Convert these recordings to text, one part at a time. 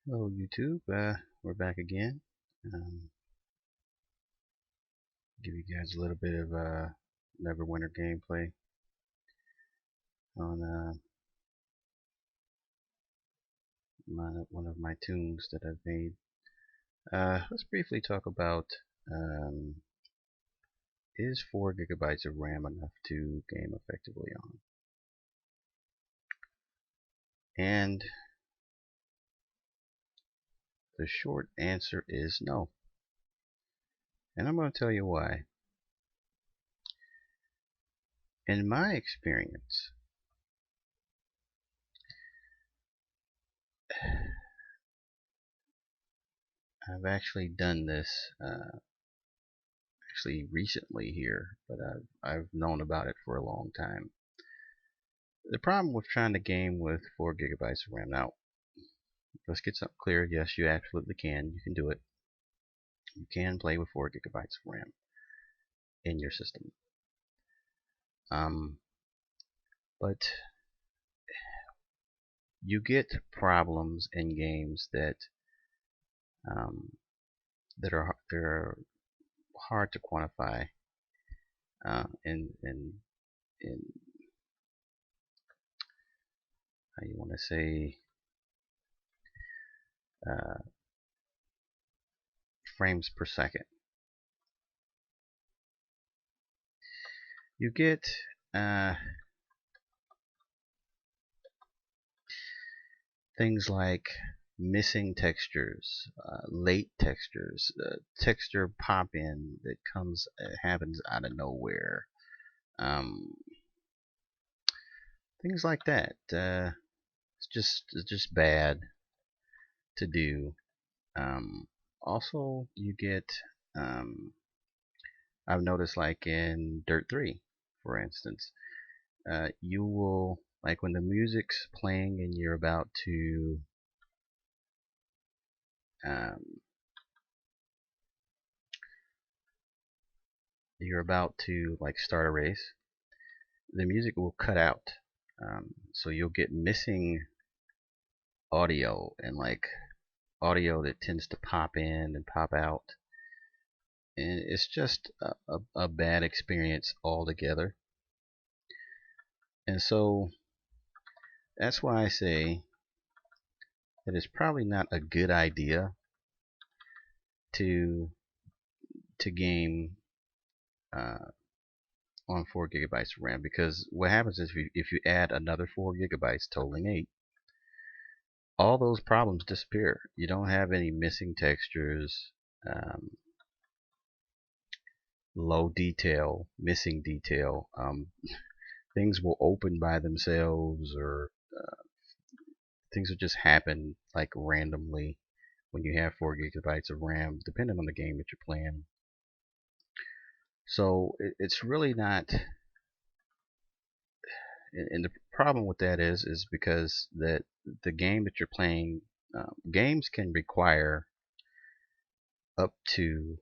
Hello YouTube, we're back again. Um, give you guys a little bit of Neverwinter gameplay on one of my tunes that I've made. Let's briefly talk about um, is 4 gigabytes of RAM enough to game effectively on? And the short answer is no. And I'm going to tell you why. In my experience, I've actually done this actually recently here, but I've known about it for a long time. The problem with trying to game with 4 gigabytes of RAM. Now, let's get something clear. Yes, you absolutely can. You can do it. You can play with 4 gigabytes of RAM in your system. Um, but you get problems in games um, that are hard to quantify in how you want to say uh, frames per second. You get uh, things like missing textures, late textures, texture pop in that happens out of nowhere, um, things like that. It's just bad to do. Um, Also, you get I've noticed like in Dirt 3, for instance, you will like when the music's playing and um, you're about to like start a race, the music will cut out. So you'll get missing audio and like audio that tends to pop in and pop out. And it's just a bad experience altogether. And so that's why I say that it's probably not a good idea to game uh, on 4 gigabytes of RAM, because what happens is if you add another 4 gigabytes totaling 8, all those problems disappear. You don't have any missing textures, um, low detail, missing detail. Things will open by themselves, or things will just happen like randomly when you have 4 gigabytes of RAM, depending on the game that you're playing. So it's really not. And the problem with that is because that the game that you're playing, games can require up to,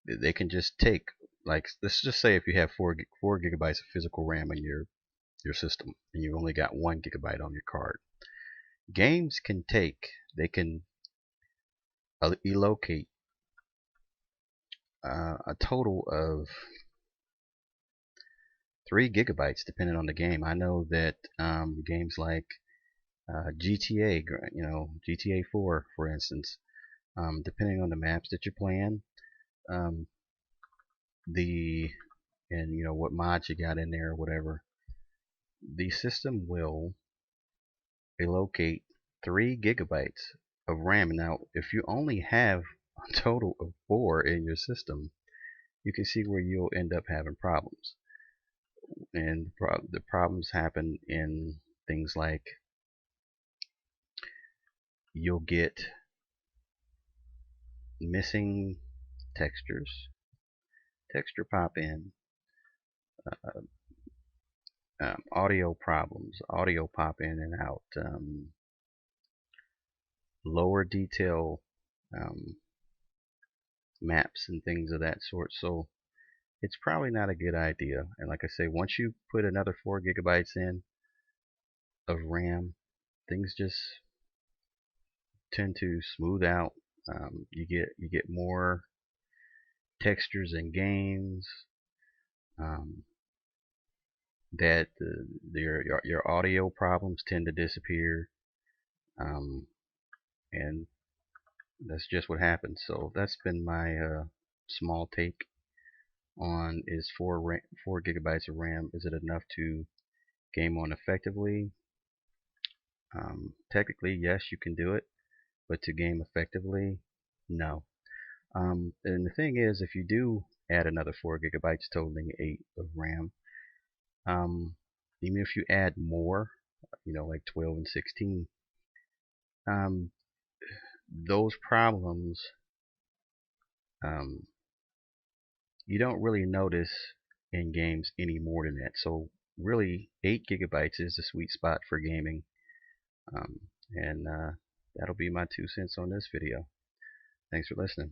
they can just take, like, let's just say if you have 4 gigabytes of physical RAM in your system and you only got 1 gigabyte on your card, games can take, they can allocate a total of 3 gigabytes depending on the game. I know that games like GTA, GTA 4, for instance, depending on the maps that you're playing, um, the and what mods you got in there or whatever, the system will allocate 3 gigabytes of RAM. Now, if you only have a total of 4 in your system, you can see where you'll end up having problems. And the problems happen in things like you'll get missing textures, texture pop in, uh, audio problems, audio pop in and out, lower detail um, maps and things of that sort. So it's probably not a good idea. And like I say, once you put another 4 gigabytes in of RAM, things just tend to smooth out. You get more textures in games. Um, that your audio problems tend to disappear, um, and that's just what happens. So that's been my small take on, is 4 gigabytes of RAM, is it enough to game on effectively? Technically, yes, you can do it, but to game effectively, no. And the thing is, if you do add another 4 gigabytes, totaling 8 of RAM, um, even if you add more, like 12 and 16, um, those problems, um, you don't really notice in games any more than that. So really, 8 gigabytes is the sweet spot for gaming. And that'll be my 2 cents on this video. Thanks for listening.